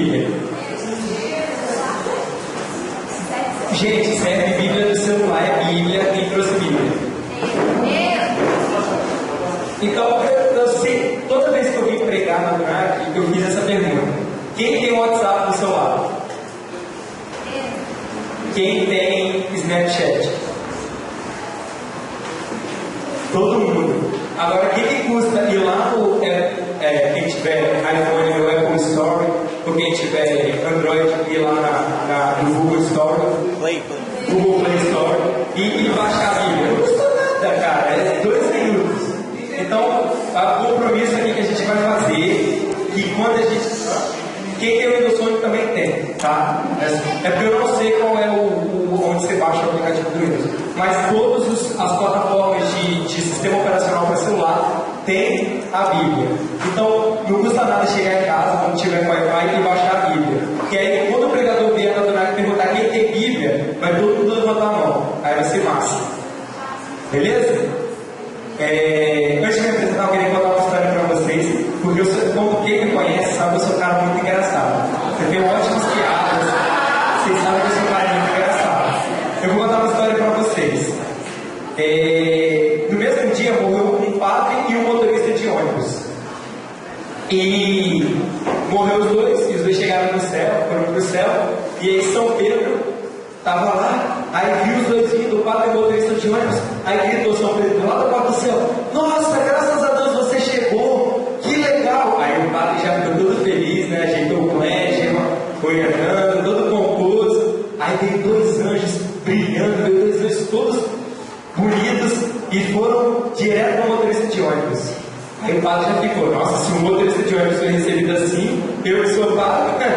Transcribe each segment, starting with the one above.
Bíblia? Gente, serve Bíblia no celular, é Bíblia, quem trouxe Bíblia? Então, eu sei, toda vez que eu vim pregar na DUNAC, eu fiz essa pergunta: quem tem WhatsApp no celular? Quem tem Snapchat? Todo mundo. Agora, o que custa ir lá no quem tiver iPhone no Apple Store, ou quem tiver Android, ir lá no Google Store, Google Play Store, e baixar a Bíblia? Não custa nada, cara, é 2 minutos. Então, o compromisso aqui que a gente vai fazer, que quando a gente... Quem tem o Windows Phone também tem, tá? É porque eu não sei qual é onde você baixa o aplicativo do Windows. Mas todas as plataformas de sistema operacional para celular tem a Bíblia. Então, não custa nada chegar em casa, quando tiver Wi-Fi, e baixar a Bíblia. E aí, quando o pregador vier na DUNAC perguntar quem tem Bíblia, vai todo mundo levantar a mão. Aí vai ser massa. Beleza? Antes de me apresentar, eu queria contar uma história para vocês, porque como quem me conhece sabe que eu sou um cara muito engraçado. Você tem ótimas piadas, vocês sabem que eu sou um cara muito engraçado. Eu vou contar uma história para vocês. No mesmo dia morreu um padre e um motorista de ônibus. E morreu os dois chegaram no céu, foram para o céu, e aí São Pedro estava lá, aí viu os dois vindo, o padre e o motorista de ônibus, aí gritou São Pedro lá da porta do céu: nossa, graças a Deus você chegou, que legal! Aí o padre já ficou todo feliz, né? Ajeitou o colégio, foi andando, todo composto. Aí veio 2 anjos brilhando, veio 2 anjos todos bonitos e foram direto para o motorista de ônibus. Aí o padre já ficou: nossa, se o motorista de ônibus foi recebido assim, eu que sou padre,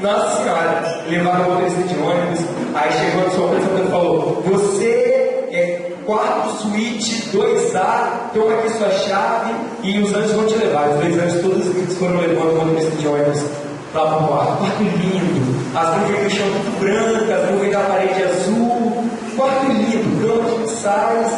nossa senhora. Levaram o motorista de ônibus, aí chegou no São Pedro e falou: você é quarto suíte 2A, toma aqui sua chave e os anjos vão te levar. Os 2 anjos todos juntos foram levando o motorista de ônibus lá para o quarto lindo, as nuvens do chão tudo branca, as nuvens da parede azul, quarto lindo, cama de sais,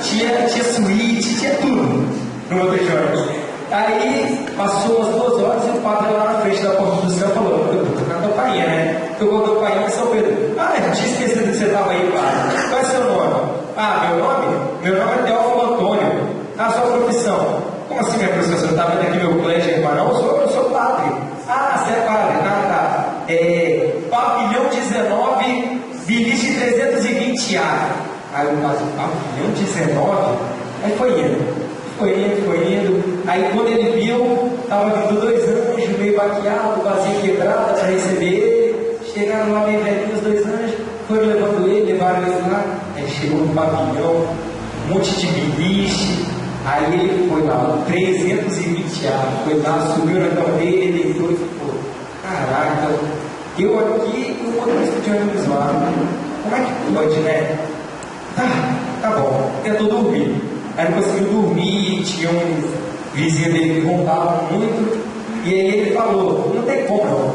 tinha suíte, tinha tudo no motor de ônibus. Aí passou umas 2 horas e o padre lá na frente da porta do céu falou: eu tô tocando a campainha, né? Tocou a campainha de São Pedro. Ah, eu tinha esquecido que você estava aí, padre. Qual é seu nome? Ah, meu nome? Meu nome é Teófilo Antônio. Ah, sua profissão? Como assim, minha profissão? Você não está vendo aqui meu colégio, irmão? Não, eu sou padre. Ah, você é padre. Ah, tá. Pavilhão 19, bilhete 320A. Aí o padre: pavilhão 19? Aí foi indo. Aí quando ele viu, estava vindo 2 anjos, meio baqueado, vasinha quebrada para receber ele. Chegaram lá meio velhinhos, os 2 anjos, foram levando ele, levaram ele lá. Aí chegou no pavilhão, um monte de beliche. Aí ele foi lá, 320A, foi lá, subiu na cama dele, deitou e ficou: caraca, eu aqui e o motorista de ônibus lá, como é que pode, né? Tá bom, tentou dormir. Aí não conseguiu dormir, tinha um vizinho dele que roncava muito, e aí ele falou: não tem como não,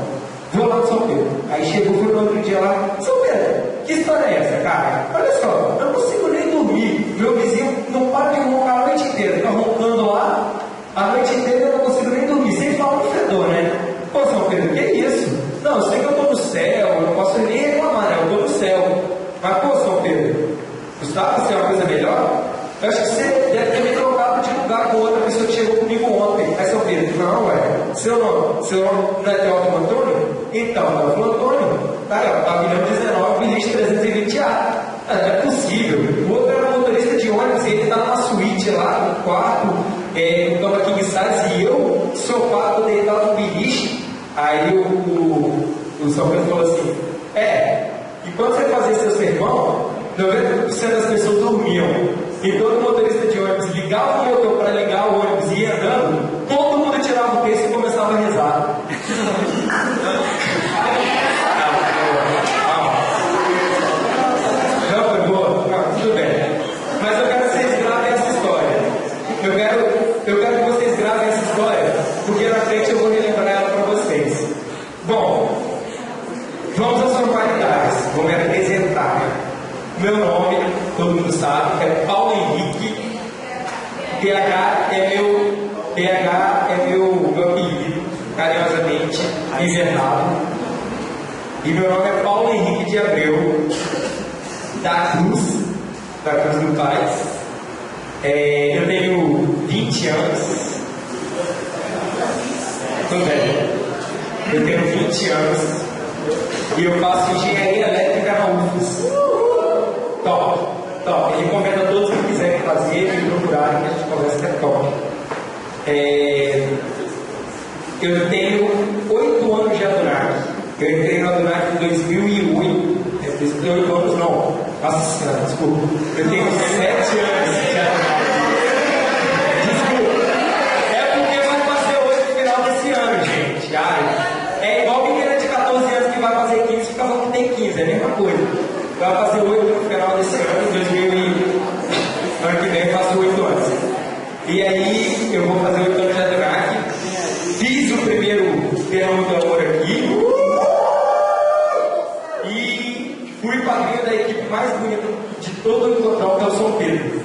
vou lá no São Pedro. Aí chegou, foi no outro dia lá: São Pedro, que história é essa, cara? Olha só, eu não consigo nem dormir, meu vizinho não para de roncar a noite inteira, fica roncando lá, a noite inteira eu não consigo nem dormir, sem falar no fedor, né? Pô, São Pedro, que é isso? Não, eu sei que eu estou no céu, eu não posso nem reclamar, né? Eu estou no céu. Mas, pô, São Pedro, Gustavo, você é uma coisa melhor? Eu acho que você deve ter me trocado de lugar com outra pessoa que chegou comigo ontem. Aí São Pedro: não, seu nome não é Teófilo Antônio? Então, Teófilo Antônio, tá aí, ó, pavilhão 19, bilhete 320A. Não é possível. O outro era motorista de ônibus, e ele tá numa suíte lá, no quarto, no cama king size, e eu, sofá, deitado no beliche. Aí o São Pedro falou assim: e quando você fazia seu sermão, 90% das pessoas dormiam. E todo motorista de ônibus ligava o motor para ligar o ônibus e ia andando, todo mundo tirava o texto e começava a rezar. Não, foi boa? Não, tudo bem. Mas eu quero que vocês gravem essa história. Eu quero que vocês gravem essa história, porque na frente eu vou relembrar ela para vocês. Bom, vamos às formalidades. Vou me apresentar. Meu nome, todo mundo sabe, é Paulo Henrique. PH é meu apelido. carinhosamente Invernado. E meu nome é Paulo Henrique de Abreu, da Cruz do Paz. Eu tenho 20 anos. Tô velho. Eu tenho 20 anos e eu faço engenharia elétrica na UFES. Top. Recomendo a todos que quiserem fazer e procurarem, que a gente conversa que é top. Eu tenho 8 anos de Adonai. Eu entrei no Adonai em 2008. 8 anos não. Nossa senhora, desculpa. Eu tenho 7 anos de Adonai. Desculpa. É porque vai fazer 8 no final desse ano, gente. É igual menina de 14 anos que vai fazer 15 e fica falando que tem 15. É a mesma coisa. Vai fazer 8 no final desse ano, 2000 ano que vem eu faço 8 anos. E aí eu vou fazer 8 anos de Adonai. Fiz o primeiro termo do amor aqui. E fui padrinho da equipe mais bonita de todo o encontrão, que é o São Pedro.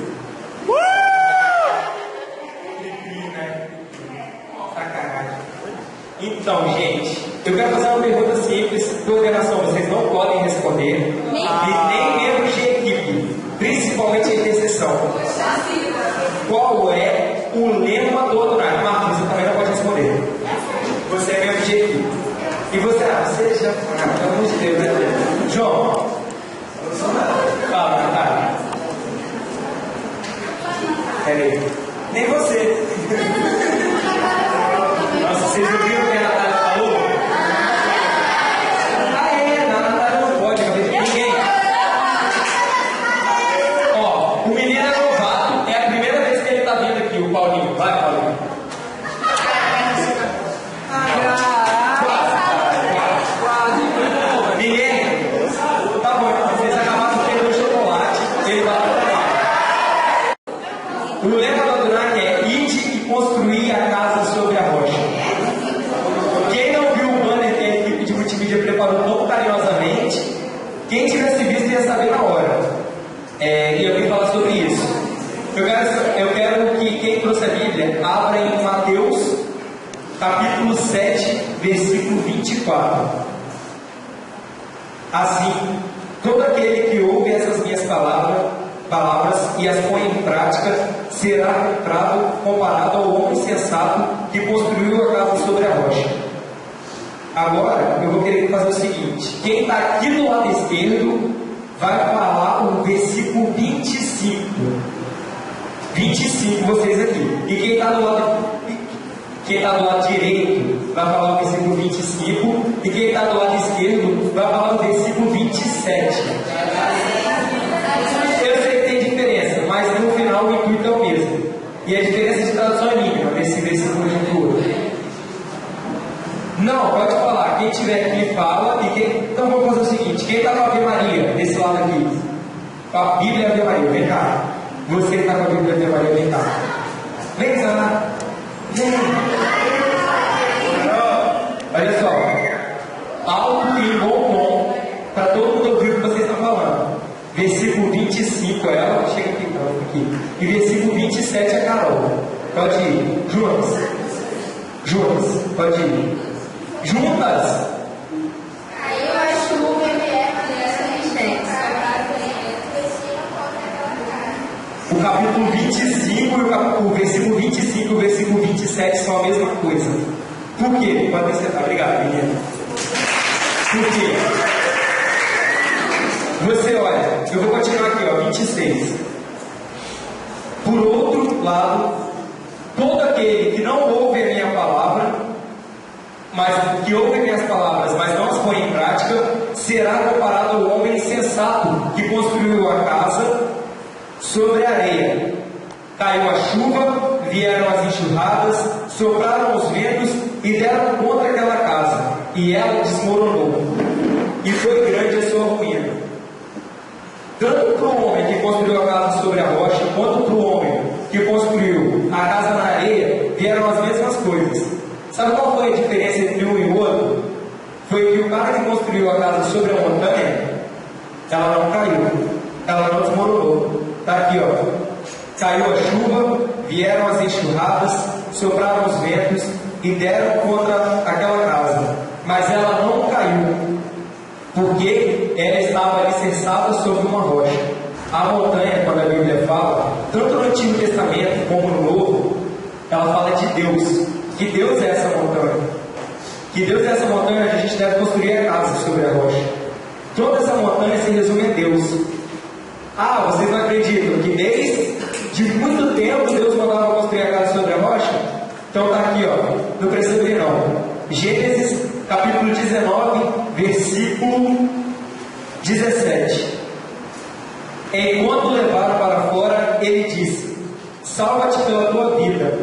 Né? Sacanagem. Então, gente, eu quero fazer uma pergunta simples. Coordenação, vocês não podem responder. E nem membros de equipe, principalmente a intercessão. Qual é o lema do Adonai? Marcos, você também não pode responder. Você é membro de equipe. E você, você já. Pelo amor de Deus, né? João. Fala, Natália. Peraí. Nem você. Nossa, vocês ouviram o que a Natália falou? A Natália não pode, ninguém. Ó, o menino é novato, é a primeira vez que ele tá vindo aqui, o Paulinho. Vai, Paulinho. Ninguém? Tá bom, vocês acabaram de perder o chocolate, ele vai tomar. O lema do Adonai é: ide e construir a casa sobre a rocha. Quem não viu o banner que a equipe de multimídia preparou tão carinhosamente, quem tivesse visto ia saber na hora. E eu vim falar sobre isso. Eu quero que quem trouxe a Bíblia abra em Mateus, capítulo 7, versículo 24. Assim, todo aquele que ouve essas minhas palavras e as põe em prática será comparado ao homem sensato que construiu a casa sobre a rocha. Agora, eu vou querer fazer o seguinte: quem está aqui do lado esquerdo vai falar o versículo 25. 25 vocês aqui. E quem está do lado direito vai falar o versículo 25. E quem está do lado esquerdo vai falar o versículo 27. Eu sei que tem diferença, mas no final o intuito é o mesmo. E a diferença de tradução é mínima desse versículo de outro. Não, pode falar. Quem tiver aqui fala. Então vamos fazer o seguinte: quem está com a Ave Maria desse lado aqui? Com a Bíblia e a Ave Maria, vem cá. Você que está com a Bíblia e a Ave Maria, vem cá. Vem cá. Vem. Olha só. Alto e bom tom para todo mundo ouvir o que vocês estão falando. Versículo 25 é ela. Chega aqui, aqui. E versículo 27 é Carol. Pode ir. Jonas, pode ir. Juntas. Caiu a chuva e vieram as dentes. O capítulo 25 e o versículo 25 e o versículo 27 são a mesma coisa. Por quê? Pode sentar. Obrigado, menina. Por quê? Você olha, eu vou continuar aqui, 26. Por outro lado, todo aquele que não ouve a minha palavra, mas que ouve minhas palavras, mas não as põe em prática, será comparado ao homem insensato que construiu a casa sobre a areia. Caiu a chuva, vieram as enxurradas, sopraram os ventos e deram contra aquela casa, e ela desmoronou. E foi grande a sua ruína. Tanto para o homem que construiu a casa sobre a rocha, quanto para o homem que construiu a casa na areia, vieram as mesmas coisas. Sabe qual foi a diferença entre um e o outro? Foi que o cara que construiu a casa sobre a montanha, ela não caiu, ela não desmoronou. Está aqui, ó. Caiu a chuva, vieram as enxurradas, sopraram os ventos e deram contra aquela casa, mas ela não caiu, porque ela estava alicerçada sobre uma rocha. A montanha, quando a Bíblia fala, tanto no Antigo Testamento como no Novo, ela fala de Deus, que Deus é essa montanha. Que Deus é essa montanha onde a gente deve construir a casa sobre a rocha. Toda essa montanha se resume a Deus. Ah, vocês não acreditam que desde muito tempo Deus mandava construir a casa sobre a rocha? Então está aqui, ó, não precisa ler não. Gênesis capítulo 19, versículo 17. Enquanto o levaram para fora, ele disse: salva-te pela tua vida,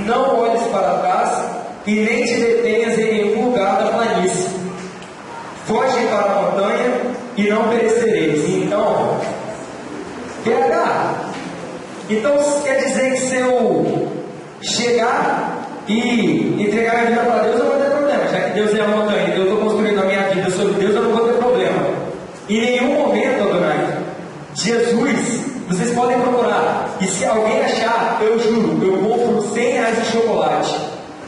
não olhes para trás e nem te detenhas em nenhum lugar da planície. Foge para a montanha e não perecereis. Então, então quer dizer que se eu chegar e entregar a vida para Deus, eu vou ter problema, já que Deus é a montanha, eu estou construindo a minha vida sobre Deus, eu não vou ter problema. Em nenhum momento, Adonai, Jesus, vocês podem procurar, e se alguém achar, eu juro, eu compro 100 reais de chocolate.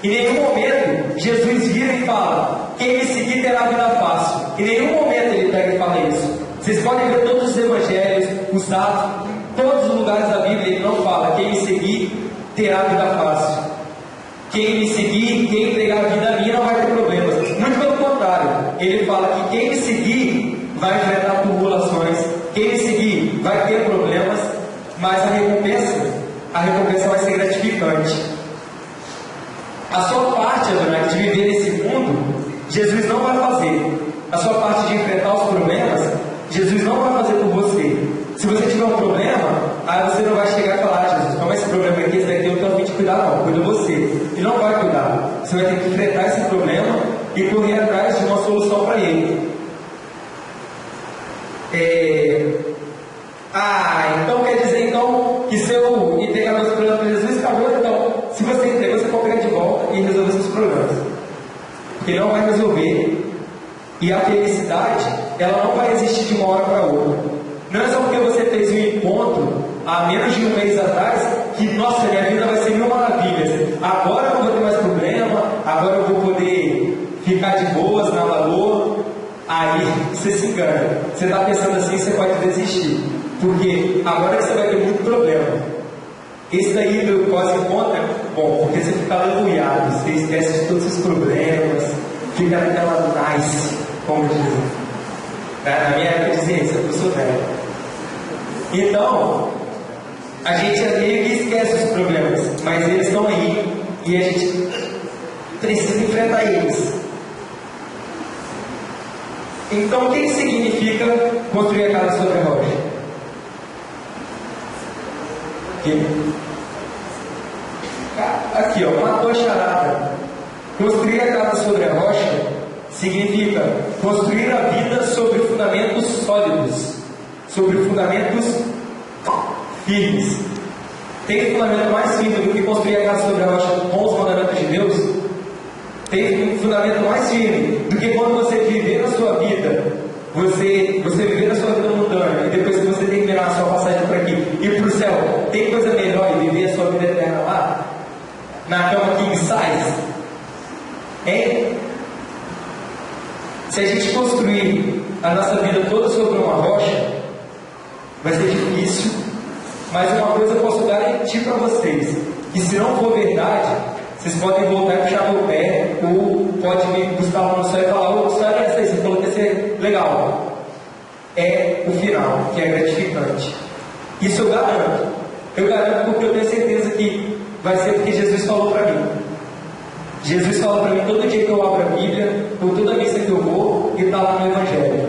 Em nenhum momento Jesus vira e fala: quem me seguir terá vida fácil. Em nenhum momento ele pega e fala isso. Vocês podem ver todos os evangelhos, os atos, todos os lugares da Bíblia ele não fala: quem me seguir terá vida fácil. Quem me seguir, quem entregar a vida a mim não vai ter problemas. Muito pelo contrário, ele fala que quem me seguir vai enfrentar tribulações, quem me seguir vai ter problemas, mas a recompensa vai ser gratificante. A sua parte, Adonai, de viver nesse mundo, Jesus não vai fazer. A sua parte de enfrentar os problemas, Jesus não vai fazer por você. Se você tiver um problema, aí você não vai chegar e falar: Jesus, toma esse problema aqui, esse daqui eu estou a fim de cuidar, não. Cuida você. Ele não vai cuidar. Você vai ter que enfrentar esse problema e correr atrás de uma solução para ele. Então quer dizer que se eu entregar meus problemas para Jesus, acabou. Então, se você entregou, você pode pegar de volta e resolver seus problemas. Porque não vai resolver. E a felicidade, ela não vai existir de uma hora para outra. Não é só porque você fez um encontro há menos de um mês atrás que, nossa, minha vida vai ser mil maravilhas. Agora eu não vou ter mais problema, agora eu vou poder ficar de boas na lagoa. Aí você se engana. Você está pensando assim, você pode desistir. Porque agora que você vai ter muito problema. Esse daí do pós-encontro é bom, porque você fica aleluiado, você esquece de todos os problemas, fica naquela nice, como dizem. Na minha época dizia isso, eu sou velho. Então, a gente meio que esquece os problemas, mas eles estão aí e a gente precisa enfrentar eles. Então, o que significa construir a casa sobre a rocha? Aqui, ó, matou a charada. Construir a casa sobre a rocha significa construir a vida sobre fundamentos sólidos, sobre fundamentos firmes. Tem fundamento mais firme do que construir a casa sobre a rocha com os mandamentos de Deus? Tem fundamento mais firme do que quando você viver na sua vida, você viver na sua vida mundana e depois que você terminar a sua passagem por aqui ir para o céu, tem coisa melhor em viver a sua vida eterna lá? Na cama king size? Hein? Se a gente construir a nossa vida toda sobre uma rocha, vai ser difícil, mas uma coisa eu posso garantir para vocês, que se não for verdade, vocês podem voltar e puxar meu pé, ou pode me buscar lá no céu e falar: ô, história é essa aí, você falou que ia ser legal. É o final, que é gratificante. Isso eu garanto. Eu garanto porque eu tenho certeza que vai ser porque Jesus falou para mim. Jesus fala para mim todo dia que eu abro a Bíblia, por toda missa que eu vou, e está lá no Evangelho.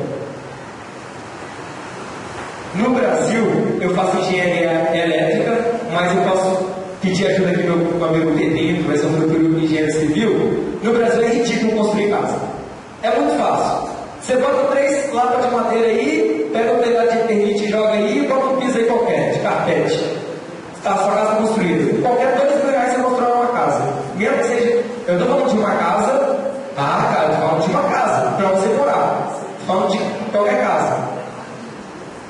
No Brasil, eu faço engenharia elétrica, mas eu posso pedir ajuda aqui do meu amigo Pedrinho, que vai ser um futuro engenheiro civil. No Brasil é ridículo construir casa. É muito fácil. Você bota 3 latas de madeira aí, pega um pedaço de eternite, joga aí e bota um piso aí qualquer, de carpete. Está a sua casa construída. Qualquer R$2.000 você constrói uma casa. Mesmo que seja. Eu estou falando de uma casa. Ah, cara, eu estou falando de uma casa para você morar. Estou falando de qualquer casa.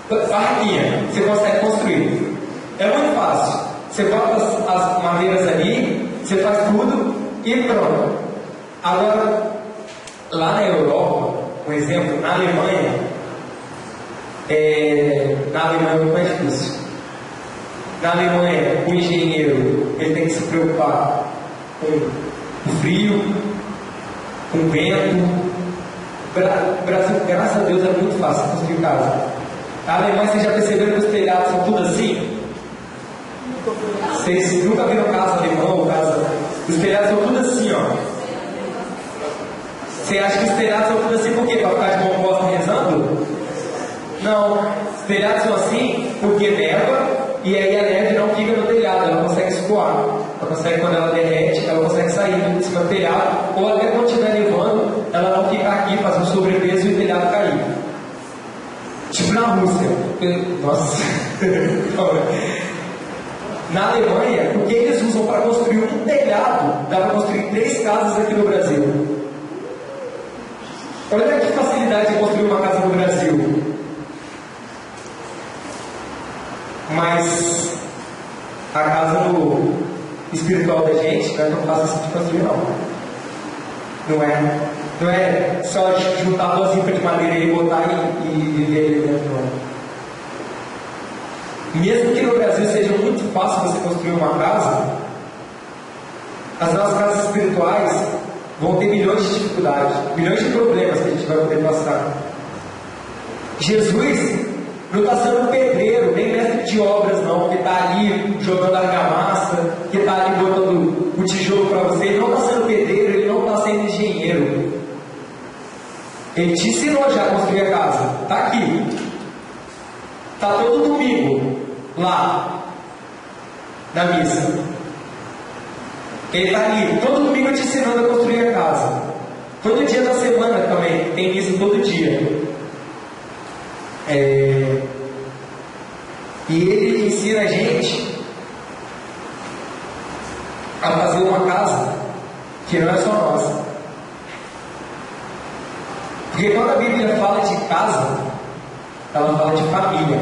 Barraquinha, você consegue construir. É muito fácil. Você bota as madeiras ali, você faz tudo e pronto. Agora, lá na Europa, um exemplo, na Alemanha é muito mais difícil. Na Alemanha, o engenheiro ele tem que se preocupar com o frio, com o vento. Brasil, graças a Deus, é muito fácil construir casa. Na Alemanha, vocês já perceberam que os telhados são tudo assim? Vocês nunca viram casa alemã ou casa... Os telhados são tudo assim, ó. Você acha que os telhados são tudo assim por quê? Para ficar de bom gosto rezando? Não. Os telhados são assim porque neva e aí a neve não fica no telhado, ela consegue escoar. Ela consegue, quando ela derrete, ela consegue sair de cima do telhado, ou até quando estiver nevando, ela não fica aqui fazendo sobrepeso e o telhado cair. Tipo na Rússia. Nossa. Na Alemanha, o que eles usam para construir um telhado, dá para construir 3 casas aqui no Brasil. Olha que facilidade de construir uma casa no Brasil. Mas a casa no espiritual da gente não é tão fácil assim de construir, não. Não é só juntar 2 impas de madeira e botar e viver ali dentro, não. Mesmo que no Brasil seja muito fácil você construir uma casa, as nossas casas espirituais vão ter milhões de dificuldades, milhões de problemas que a gente vai poder passar. Jesus não está sendo pedreiro, nem mestre de obras, não, porque está ali jogando argamassa, que está ali botando o tijolo para você. Ele não está sendo pedreiro, ele não está sendo engenheiro. Ele te ensinou já a construir a casa, está aqui. Está todo domingo lá na missa. Ele está ali, todo domingo te ensinando a construir a casa. Todo dia da semana também, tem isso todo dia. E ele ensina a gente a fazer uma casa que não é só nossa. Porque quando a Bíblia fala de casa, ela fala de família.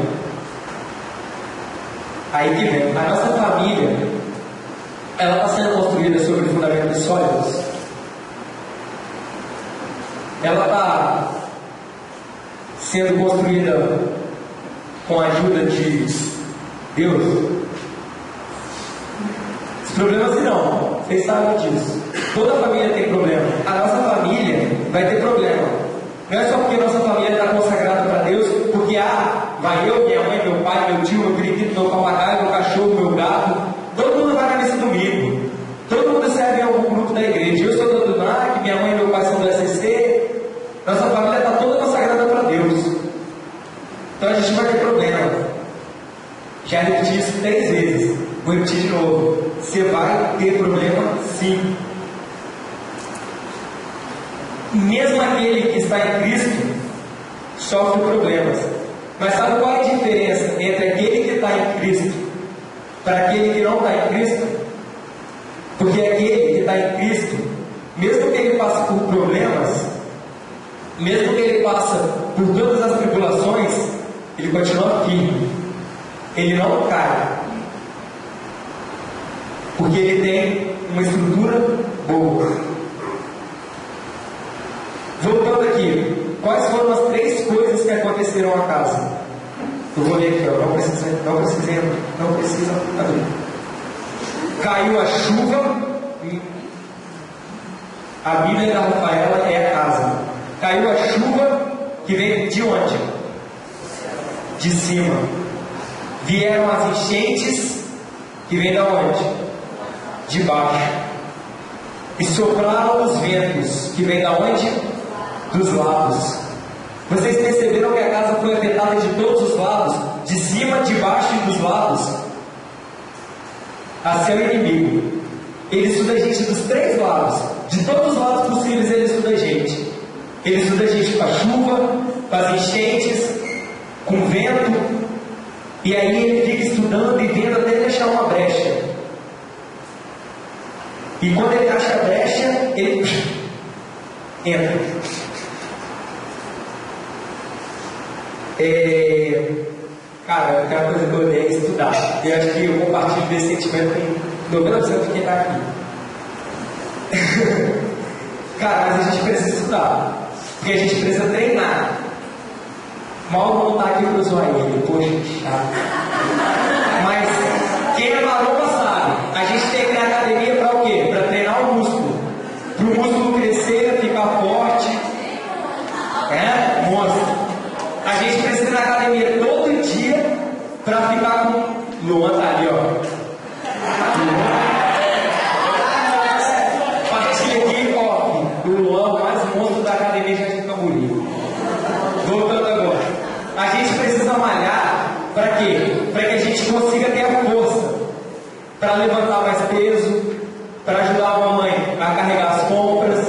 Aí que vem, a nossa família, ela está sendo construída sobre fundamentos sólidos. Ela está sendo construída com a ajuda de Deus. Os problemas não, vocês sabem disso. Toda família tem problema. A nossa família vai ter problema. Não é só porque nossa família está consagrada para Deus, porque vai eu, minha mãe, meu pai, meu tio, meu periquito, meu papagaio, meu cachorro, meu gato. Todo mundo vai na missa domingo. Todo mundo serve em algum grupo da igreja. Eu sou do NAC, minha mãe e meu pai são do SST. Nossa família está toda consagrada para Deus. Então a gente vai ter problema. Já repeti isso 3 vezes. Vou repetir de novo. Você vai ter problema, sim. Mesmo aquele que está em Cristo sofre problemas. Mas sabe qual é a diferença entre aquele que está em Cristo para aquele que não está em Cristo? Porque aquele que está em Cristo, mesmo que ele passe por problemas, mesmo que ele passe por todas as tribulações, ele continua firme. Ele não cai. Porque ele tem uma estrutura boa. Voltando aqui, quais foram as 3 coisas que aconteceram à casa? Eu vou ler aqui, ó, não precisa abrir. Caiu a chuva, a Bíblia da Rafaela é a casa. Caiu a chuva que veio de onde? De cima. Vieram as enchentes que vêm da onde? De baixo. E sopraram os ventos que vêm da onde? Dos lados. Vocês perceberam que a casa foi afetada de todos os lados? De cima, de baixo e dos lados? A seu inimigo. Ele estuda a gente dos 3 lados. De todos os lados possíveis ele estuda a gente. Ele estuda a gente com a chuva, com as enchentes, com o vento. E aí ele fica estudando e vendo até deixar uma brecha. E quando ele acha a brecha, ele entra. Cara, tem uma coisa que eu odeio é estudar. Eu acho que eu compartilho desse sentimento com 90% de quem está aqui. Cara, mas a gente precisa estudar. Porque a gente precisa treinar. Mal não tá aqui pro zoar ele, poxa, que chato. Mas quem é maromba sabe. A gente tem que ir na academia para o quê? Para treinar o músculo. Para o músculo crescer, ficar forte. Monstro. A gente precisa ir na academia todo dia para ficar com. Luan tá ali, ó. Partilha aqui, ó. O Luan, o mais monstro da academia já de Camboriú. Voltando agora. A gente precisa malhar para quê? Para que a gente consiga ter a força para levantar mais peso, para ajudar a mamãe a carregar as compras.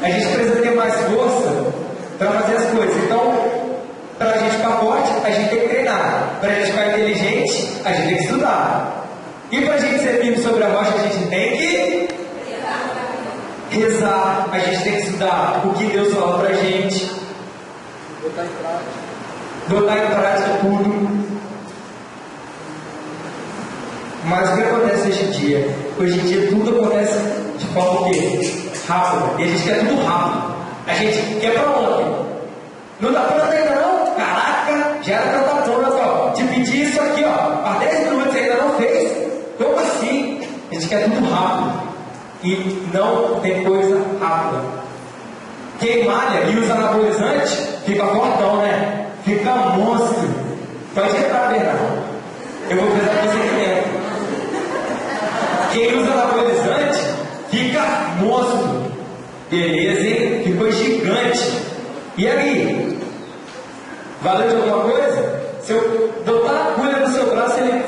A gente precisa ter mais força para fazer as coisas. Então, para a gente ficar forte, a gente tem que treinar. Para a gente ficar inteligente, a gente tem que estudar. E para a gente ser firme sobre a rocha, a gente tem que rezar. A gente tem que estudar o que Deus fala para a gente. Botar em prática tudo. Mas o que acontece hoje em dia? Hoje em dia tudo acontece de forma o quê? Rápida. E a gente quer tudo rápido. A gente quer pra ontem. Não dá pronto ainda não? Caraca, já era pra estar pronto, ó. Te pedi isso aqui, ó. Há 10 minutos você ainda não fez? Como assim? A gente quer tudo rápido. E não tem coisa rápida. Quem malha e usa anabolizante fica fortão, né? Fica monstro. Pode entrar, Bernardo. Eu vou precisar de você aqui dentro. Quem usa anabolizante fica monstro. Beleza, hein? Ficou gigante. E aí? Valeu de alguma coisa? Se eu botar a agulha no seu braço, ele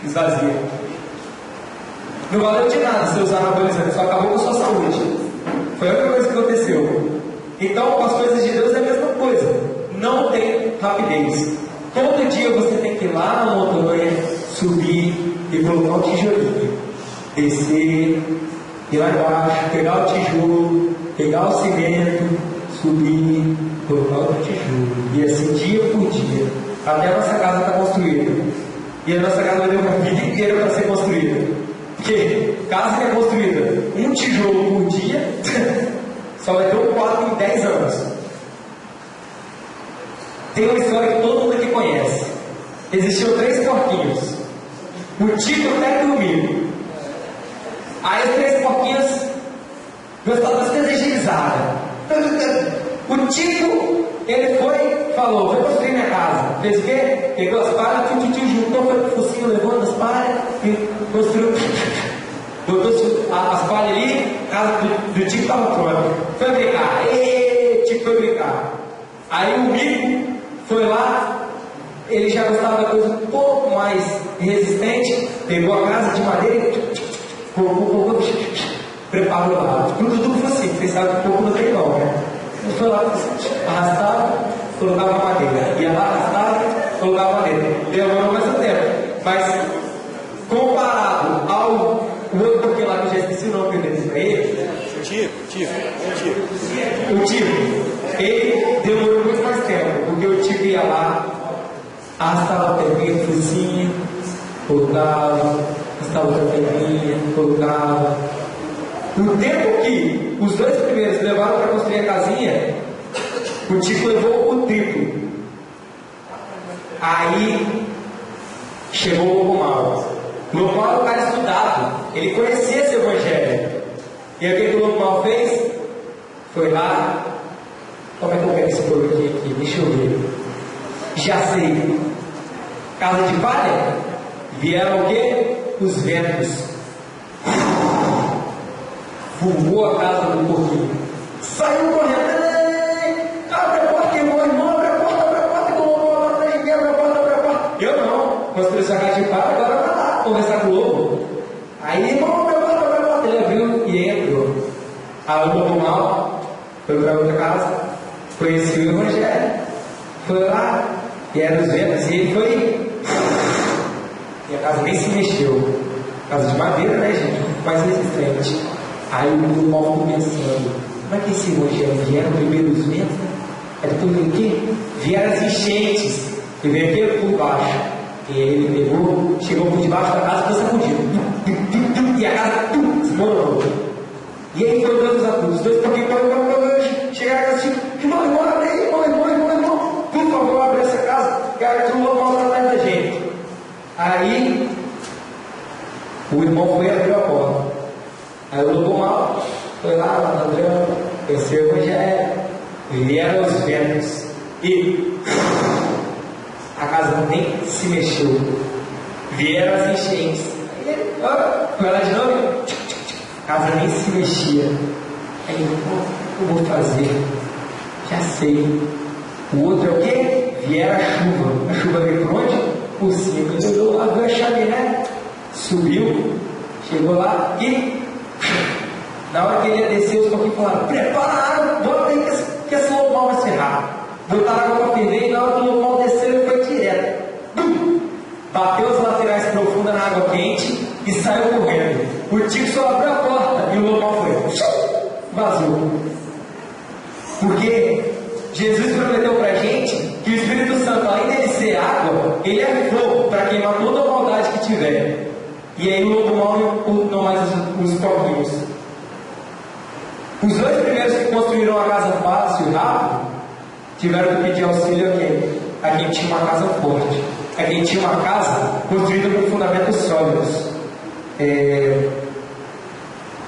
esvazia. Não valeu de nada se usar anabolizante, só acabou com a sua saúde. Foi a única coisa que aconteceu. Então, com as coisas de Deus é a mesma coisa. Não tem rapidez. Todo dia você tem que ir lá na montanha, subir e colocar o tijolinho. Descer, ir lá embaixo, pegar o tijolo, pegar o cimento, subir, colocar o tijolo. E assim, dia por dia, até a nossa casa está construída. E a nossa casa vai ter uma vida inteira para ser construída. Porque casa que é construída um tijolo por dia, só vai ter um quarto em 10 anos. Tem uma história que todo mundo aqui conhece. Existiam 3 porquinhos. O Tico, o Teco e o Milho. Aí os 3 porquinhos gostavam das coisas agilizadas. O Tico, ele foi, falou, vou construir minha casa. Fez o quê? Pegou as palhas, juntou, foi pro focinho, levando as palhas e construiu. Botou as palhas ali, a casa do Tico estava pronta. Foi brincar. Tico foi brincar. Aí o Mico foi lá, ele já gostava da coisa um pouco mais resistente, pegou a casa de madeira e colocou, preparou lá. Tudo foi assim, vocês sabem que pouco não tem não, né? Ele foi lá, arrastava, colocava a madeira. Ia lá, arrastava, colocava a madeira. Demorou mais um tempo. Mas, comparado ao outro porque lá que eu já esqueci o nome que eu disse pra ele. O Tico, ele demorou muito mais tempo, porque o Tico ia lá, arrastava a pedrinha, focinho, colocava, arrastava a pedrinha, colocava. No tempo que os 2 primeiros levaram para construir a casinha, o Tico levou o triplo. Aí chegou o Lobomar. O Lobomar era um cara estudado, ele conhecia esse evangelho. E aí o que o Lobomar fez? Foi lá. Como é que eu pego esse porquinho aqui? Deixa eu ver. Já sei. Casa de palha? Vieram o quê? Os ventos. Voou a casa do porquinho. Saiu correndo. Abre a porta, irmão, abre a porta, que o lobo agora tá ninguém, abre a porta. Eu não. Construí essa casa de palha, agora vai lá conversar com o lobo. Aí, irmão, abre a porta. Ele abriu e entrou. Aí o lobo mal foi para outra casa, conheceu o evangelho, foi lá, e era os ventos, e ele foi. E a casa nem se mexeu. Casa de madeira, né, gente? Mais resistente. Aí o povo ficou pensando: como é que esse evangelho vieram primeiro os ventos, né? Aí depois veio o quê? Vieram as enchentes, e veio aquele por baixo. E aí ele pegou, chegou por debaixo da casa e ficou sacudido. e a casa desmoronou. E aí foi Deus adultos, os dois pouquinho chegaram a casa tipo, irmão, abre aí, irmão, por favor, abre essa casa, que a turma vai atrás da gente. Aí o irmão foi abrir a porta. Aí o lobo mal foi lá, ladrão, conheceu o evangelho, vieram os ventos e a casa nem se mexeu. Vieram as enchentes. Foi lá de novo, a casa nem se mexia. Aí o que eu vou fazer? Já sei. O outro é o quê? Vieram a chuva. A chuva veio por onde? Por cima. Ele olhou lá, viu a chaminé, subiu, chegou lá e na hora que ele ia descer, os pouquinhos falaram: prepara a água, bota aí que esse lobo mal vai se errar. Botaram a água para ferver e na hora que o lobo mal desceu, ele foi direto. Bateu as laterais profundas na água quente e saiu correndo. O Tico só abriu a porta e o lobo mal foi. Vazou. Porque Jesus prometeu para a gente que o Espírito Santo, além dele ser água, ele é fogo para queimar toda a maldade que tiver. E aí o lobo mal não mais os porquinhos. Os dois primeiros que construíram a casa fácil e rápido tiveram que pedir auxílio a quem? A quem tinha uma casa forte, a quem tinha uma casa construída com fundamentos sólidos.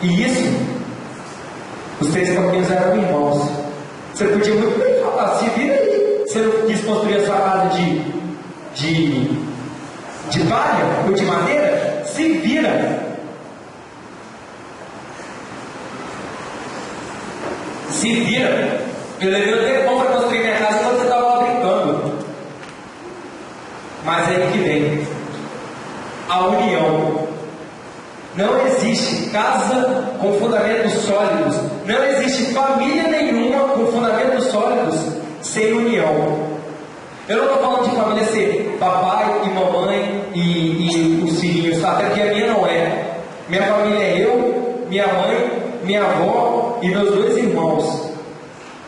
E isso, os três porquinhos eram irmãos. Você podia muito bem falar: se vira aí. Você não quis construir a sua casa de palha ou de madeira? Se vira. Se vira. Eu levei um tempão para construir minha casa quando você estava lá brincando. Mas aí que vem a união. Não existe casa com fundamentos sólidos. Não existe família nenhuma com fundamentos sólidos sem união. Eu não estou falando de família ser papai e mamãe e os filhinhos, até porque a minha não é. Minha família é eu, minha mãe, minha avó e meus dois irmãos.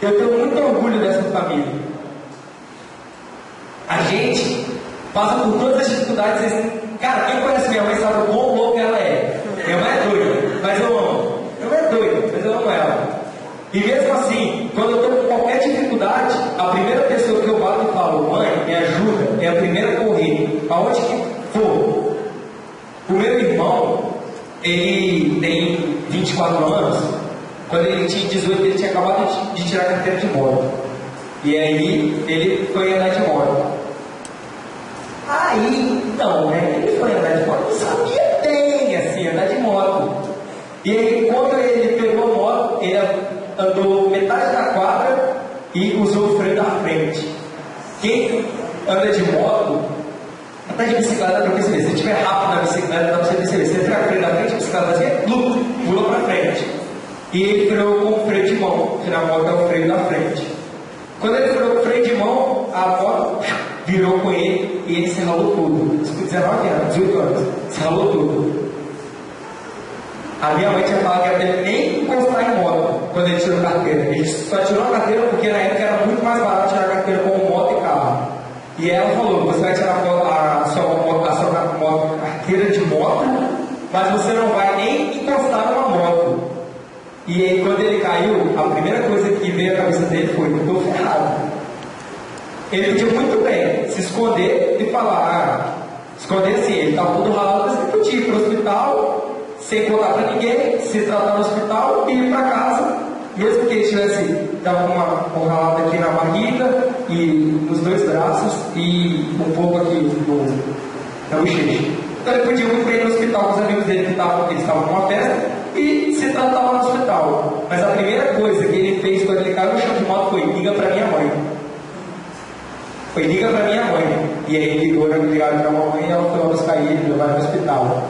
Eu tenho muito orgulho dessa família. A gente passa por todas as dificuldades. Cara, quem conhece minha mãe sabe o quão louca ela é. Minha mãe é doida, mas eu amo. Minha mãe é doida, mas eu amo ela. E mesmo assim, quando eu estou com qualquer dificuldade, a primeira pessoa que eu bato e falo: mãe, me ajuda, é a primeira a correr, aonde que for. O meu irmão, ele tem 24 anos. Quando ele tinha 18, ele tinha acabado de tirar a carteira de moto. E aí, ele foi andar de moto. Aí, então, né, ele foi andar de moto, não sabia bem, assim, andar de moto. E aí, quando ele pegou a moto, ele andou metade da quadra e usou o freio da frente. Quem anda de moto, até de bicicleta, dá pra perceber. Se estiver rápido na bicicleta, dá pra você perceber. Se ele tiver o freio da frente, a bicicleta vai assim, pula pra frente. E ele freou com o freio de mão, que na moto é o freio da frente. Quando ele freou com o freio de mão, a moto virou com ele e ele se ralou tudo. Isso com 19 anos, 18 anos, se ralou tudo. A minha mãe tinha falado que era dele nem encostar em moto quando ele tirou a carteira. Ele só tirou a carteira porque na época era muito mais barato tirar a carteira com moto e carro. E ela falou: você vai tirar a sua carteira de moto, mas você não vai nem encostar numa moto. E aí, quando ele caiu, a primeira coisa que veio à cabeça dele foi: estou ferrado. Ele podia muito bem se esconder e falar: esconder assim, ele estava todo ralado, mas ele podia ir para o hospital sem contar para ninguém, se tratar no hospital e ir para casa, mesmo que ele tivesse dado uma ralada aqui na barriga e nos dois braços e um pouco aqui na bochecha. Então ele podia muito bem ir no hospital com os amigos dele que estavam numa festa e se tratava no hospital. Mas a primeira coisa que ele fez quando ele caiu no chão de moto foi: liga para minha mãe. Foi: liga para minha mãe. E aí ele ligou para a mamãe e ela foi lá buscar ele, levar no hospital.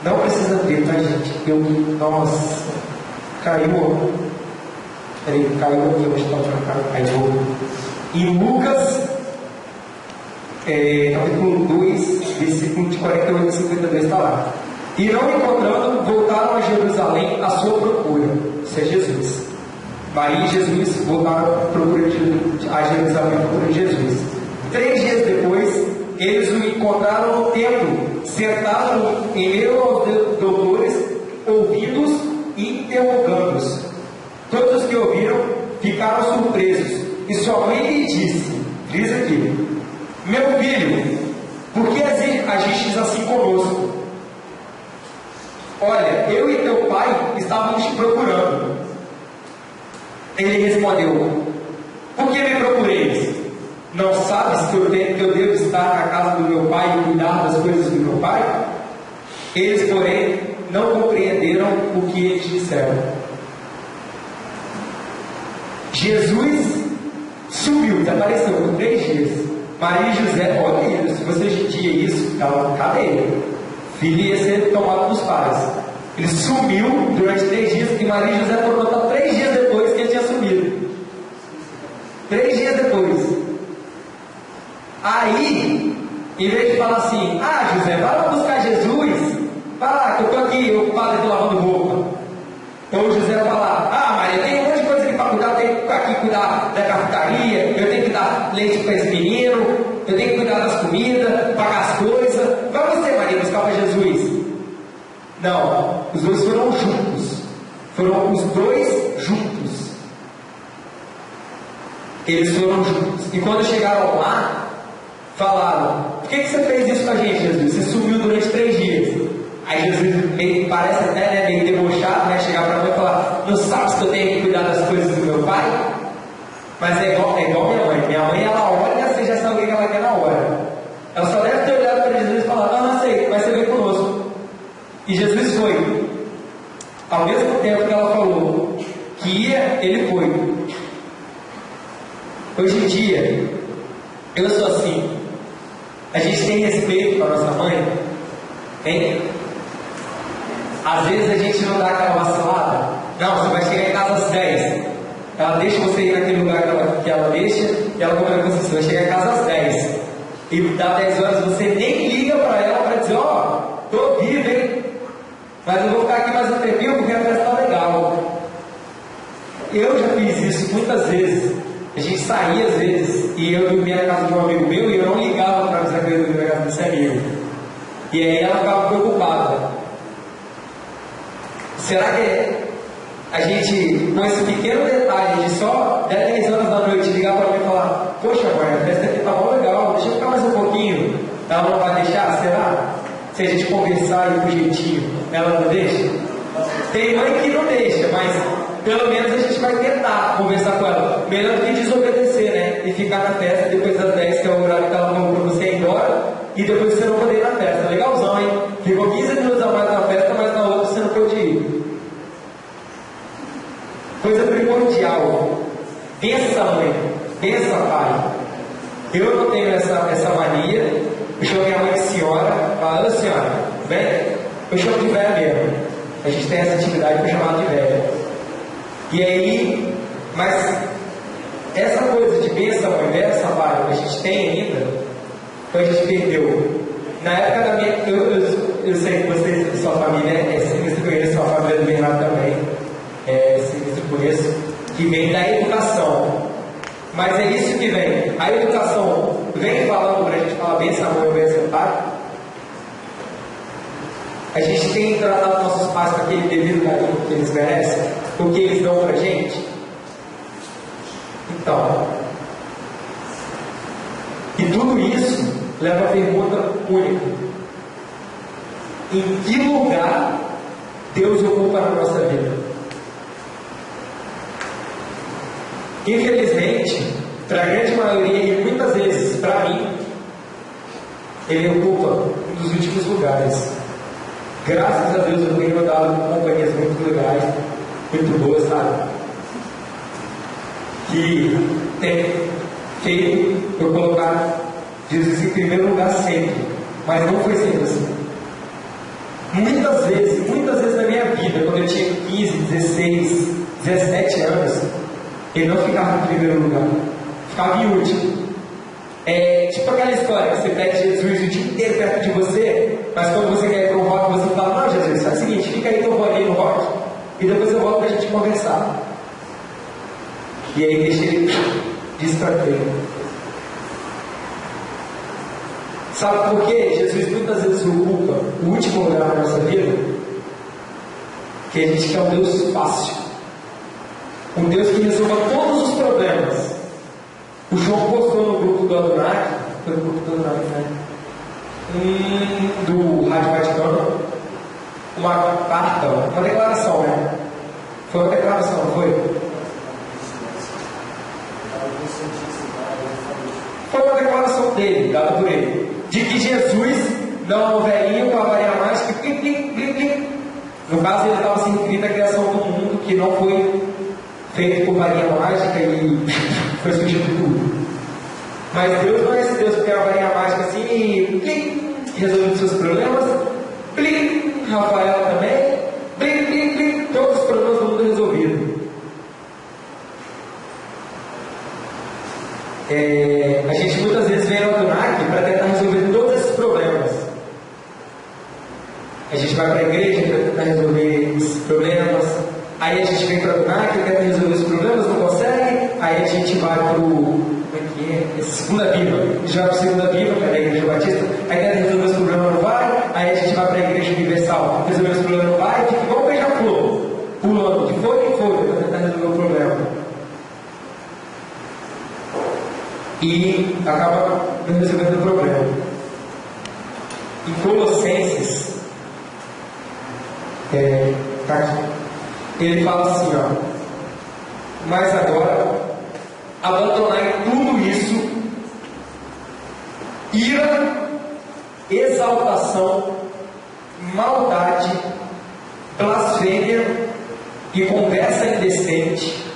Não precisa ver, tá, gente? Nossa, caiu. Peraí, caiu aqui, onde está o caiu. Em Lucas, capítulo 2, versículo de 48 a 52, está lá. E não encontrando, voltaram a Jerusalém à sua procura. Isso é Jesus. Maria e Jesus voltaram a Jerusalém à procura de Jesus. 3 dias depois, eles o encontraram no templo, sentado em meio aos doutores, ouvindo-os e interrogando-os. Todos os que ouviram ficaram surpresos, e sua mãe lhe disse, diz aqui: meu filho, por que agistes assim conosco? Olha, eu e teu pai estávamos te procurando. Ele respondeu: por que me procureis? Não sabes que eu devo estar na casa do meu pai e cuidar das coisas do meu pai? Eles, porém, não compreenderam o que eles disseram. Jesus sumiu, desapareceu por 3 dias. Maria e José, olha isso, se você dia isso, cadê ele? Filho ia ser tomado dos pais. Ele sumiu durante 3 dias e Maria e José foram notar 3 dias depois que ele tinha sumido. 3 dias depois. Aí, em vez de falar assim: ah, José, vai lá buscar Jesus, vai lá, que eu estou aqui ocupado aqui lavando roupa. Então o José vai falar: ah, Maria, tem um monte de coisa aqui para cuidar, eu tenho que aqui cuidar da cafetaria, eu tenho que dar leite para esse menino, eu tenho que cuidar das comidas, pagar as coisas. Vai você, Maria, buscar para Jesus. Não, os dois foram juntos. Foram os dois juntos. Eles foram juntos. E quando chegaram lá, falaram: por que você fez isso com a gente, Jesus? Você sumiu durante 3 dias. Aí Jesus meio, parece até meio debochado, né? Chegar para a mãe e falar: não sabes que eu tenho que cuidar das coisas do meu pai? Mas é igual minha mãe. Minha mãe, ela olha, você já sabe o que ela quer na hora. Ela só deve ter olhado para Jesus e falado: não sei, mas você vem conosco. E Jesus foi. Ao mesmo tempo que ela falou que ia, ele foi. Hoje em dia, eu sou assim. A gente tem respeito para nossa mãe, hein? Às vezes a gente não dá aquela vacilada. Não, você vai chegar em casa às 10. Ela deixa você ir naquele lugar que ela deixa, e ela combina com você vai chegar em casa às 10. E dá 10 horas, você nem liga para ela para dizer: ó, tô vivo, hein? Mas eu vou ficar aqui mais um tempinho porque a festa tá legal. Eu já fiz isso muitas vezes. A gente saía às vezes e eu dormia na casa de um amigo meu e eu não ligava para avisar que eu dormia na casa desse amigo. E aí ela ficava preocupada. Será que a gente, com esse pequeno detalhe de só 10 horas da noite, ligar para mim e falar: poxa, mãe, a festa aqui tá bom legal, deixa eu ficar mais um pouquinho. Ela não vai deixar? Será? Se a gente conversar e com jeitinho, ela não deixa? Tem mãe que não deixa, mas pelo menos a gente vai tentar conversar com ela. Melhor do que desobedecer, né? E ficar na festa depois das 10, que é o horário que ela falou para você ir embora, e depois você não poder ir na festa. Legalzão, hein? Ficou 15 minutos a mais na festa, mas na outra você não pôde ir. Coisa primordial. Pensa, mãe. Pensa, pai. Eu não tenho essa mania. Eu chamo minha mãe de senhora. Fala: ô senhora, vem. Eu chamo de velha mesmo. A gente tem essa atividade para chamar de velha. E aí, mas essa coisa de pensa, mãe, pensa, pai, que a gente tem ainda, a gente perdeu. Na época da minha. Eu sei que vocês, sua família, você conhece sua família do Bernardo também. Eu conheço, que vem da educação. Mas é isso que vem. A educação vem falando para a gente falar: bem, Samuel, bem, seu pai. A gente tem tratado nossos pais com aquele devido carinho que eles merecem, o que eles dão para a gente. Então, e tudo isso leva a pergunta única: em que lugar Deus ocupa na nossa vida? Infelizmente, para a grande maioria e muitas vezes para mim, ele ocupa um dos últimos lugares. Graças a Deus eu tenho andado com companhias muito legais, muito boas, sabe? Que tem feito eu colocar Jesus em primeiro lugar sempre, mas não foi sempre assim. Muitas vezes na minha vida, quando eu tinha 15, 16, 17 anos, ele não ficava em primeiro lugar, ficava em último. É tipo aquela história que você pede Jesus o dia inteiro perto de você, mas quando você quer ir para o rock, você fala: não, Jesus, faz o seguinte, fica aí que eu vou ali no rock e depois eu volto para a gente conversar. E aí deixa ele distraído. Sabe por quê? Jesus muitas vezes ocupa o último lugar na nossa vida, que a gente quer um Deus fácil, um Deus que resolva todos os problemas. O João postou no grupo do Adonai, foi no grupo do Adonai, né? Do Rádio Vaticano, uma carta, uma declaração, né? Foi uma declaração, não foi? Foi uma declaração dele, dada por ele, de que Jesus não é um velhinho com a varinha mágica, clic, clic, clic, clic. No caso, ele estava sendo escrito a criação do mundo, que não foi feito por varinha mágica e foi substituído. Mas Deus não é esse Deus que tem a varinha mágica assim e clic, resolve os seus problemas, clic, Rafael também, clic, clic, clic, todos os problemas do mundo resolvidos. A gente muitas vezes vem ao Adonai para tentar resolver todos esses problemas. A gente vai para a igreja para tentar resolver esses problemas. Aí a gente vem para o Adonai, tenta resolver os problemas, não consegue. Aí a gente vai para o... Como é que é? Segunda Viva. A gente vai para a Segunda Viva, que é a Igreja Batista. Aí tenta resolver os problemas, não vai. Aí a gente vai para a Igreja Universal. Resolver os problemas, não vai. Fica igual o beija-flor, pulando de folha em folha para tentar resolver o problema. E acaba não resolvendo o problema. Em Colossenses, tá aqui, ele fala assim, ó: mas agora abandonai tudo isso, ira, exaltação, maldade, blasfêmia e conversa indecente.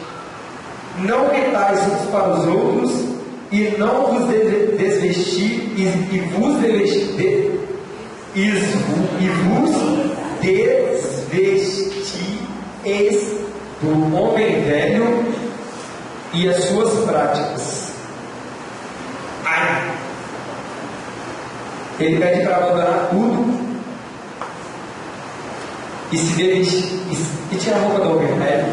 Não gritais uns para os outros, e não vos desvestir, e vos desvestis do homem velho e as suas práticas. Ai! Ele pede para abandonar tudo e se desvestir e tirar a roupa do homem velho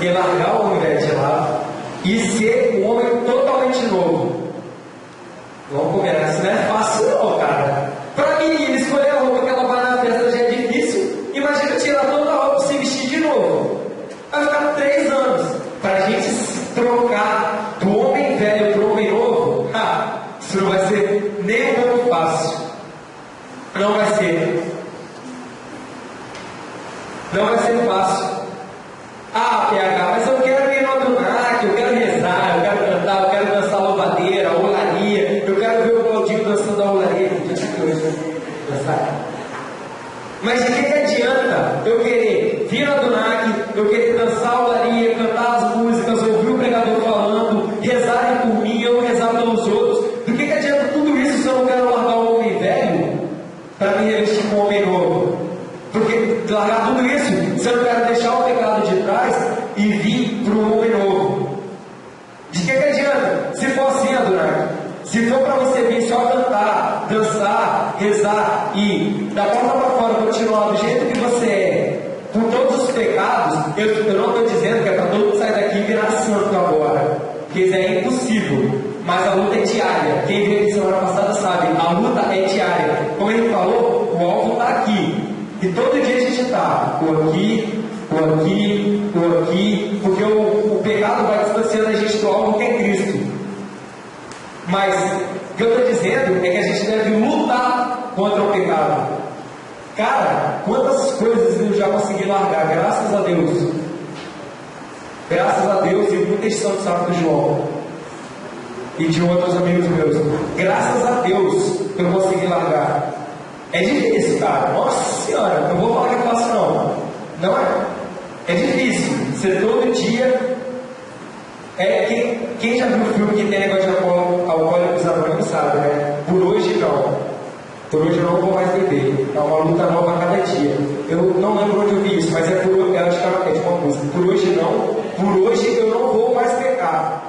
e largar o homem velho de lado e ser um homem totalmente novo. Vamos combinar, isso não é fácil não, cara. Para menina escolher a roupa que ela vai na festa já é difícil. Imagina tirar toda a roupa e se vestir de novo. Vai ficar 3 anos. Para a gente se trocar do homem velho para o homem novo, isso não vai ser nem um pouco fácil. Não vai ser. Não vai ser fácil. PH, mas eu quero ir no Adonai, eu quero rezar, eu quero cantar, eu quero dançar louvadeira, olaria, eu quero ver o Claudinho dançando a olaria. Mas de que adianta eu querer vir no Adonai, eu querer dançar a olaria, cantar as músicas, ouvir o pregador falando, rezarem por mim, eu rezar pelos outros? Do que adianta tudo isso se eu não quero largar o homem velho para me revestir com o homem novo? Porque largar tudo isso, se eu não quero deixar o pecado de trás e vir para um homem novo. De que adianta? Se for assim, Adonai, se for para você vir só cantar, dançar, rezar e da porta para fora continuar do jeito que você é, com todos os pecados, eu não estou dizendo que é para todo mundo sair daqui e virar santo agora, porque isso é impossível. Mas a luta é diária. Quem veio aqui semana passada sabe, a luta é diária. Como ele falou, o alvo está aqui. E todo dia a gente está, por aqui, por aqui, por aqui, porque o pecado vai distanciando a gente do alvo que é Cristo. Mas o que eu estou dizendo é que a gente deve lutar contra o pecado. Cara, quantas coisas eu já consegui largar, graças a Deus. Graças a Deus e muita extensão do Sábado do João e de outros amigos meus. Graças a Deus eu consegui largar. É difícil, cara. Nossa Senhora, não vou falar que é fácil não. Não é? É difícil. Você todo dia... Quem já viu o filme que tem negócio de alcoólicos anônimos sabe, né? Por hoje não. Por hoje eu não vou mais beber. É uma luta nova a cada dia. Eu não lembro onde eu vi isso, mas é por hoje. Eu acho que é de uma música. Por hoje não. Por hoje eu não vou mais pecar.